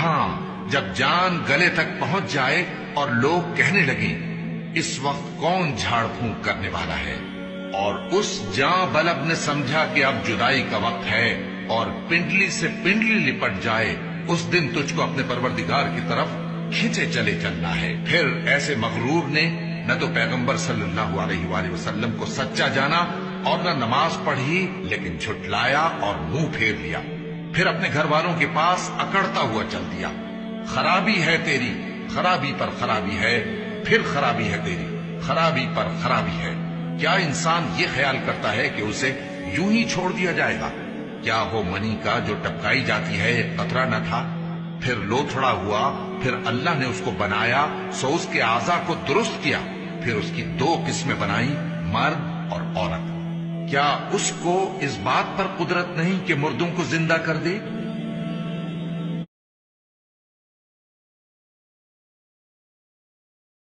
ہاں جب جان گلے تک پہنچ جائے اور لوگ کہنے لگیں اس وقت کون جھاڑ پھونک کرنے والا ہے، اور اس جاں بلب نے سمجھا کہ اب جدائی کا وقت ہے اور پنڈلی سے پنڈلی لپٹ جائے، اس دن تجھ کو اپنے پروردگار کی طرف کھینچے چلے چلنا ہے۔ پھر ایسے مغرور نے نہ تو پیغمبر صلی اللہ علیہ وآلہ وسلم کو سچا جانا اور نہ نماز پڑھی، لیکن جھٹلایا اور منہ پھیر لیا، پھر اپنے گھر والوں کے پاس اکڑتا ہوا چل دیا۔ خرابی ہے تیری، خرابی پر خرابی ہے، پھر خرابی ہے تیری، خرابی پر خرابی ہے۔ کیا انسان یہ خیال کرتا ہے کہ اسے یوں ہی چھوڑ دیا جائے گا؟ کیا وہ منی کا جو ٹپکائی جاتی ہے ایک قطرہ نہ تھا، پھر لوتھڑا ہوا، پھر اللہ نے اس کو بنایا سو اس کے اعضاء کو درست کیا، پھر اس کی دو قسمیں بنائی، مرد اور عورت۔ کیا اس کو اس بات پر قدرت نہیں کہ مردوں کو زندہ کر دے؟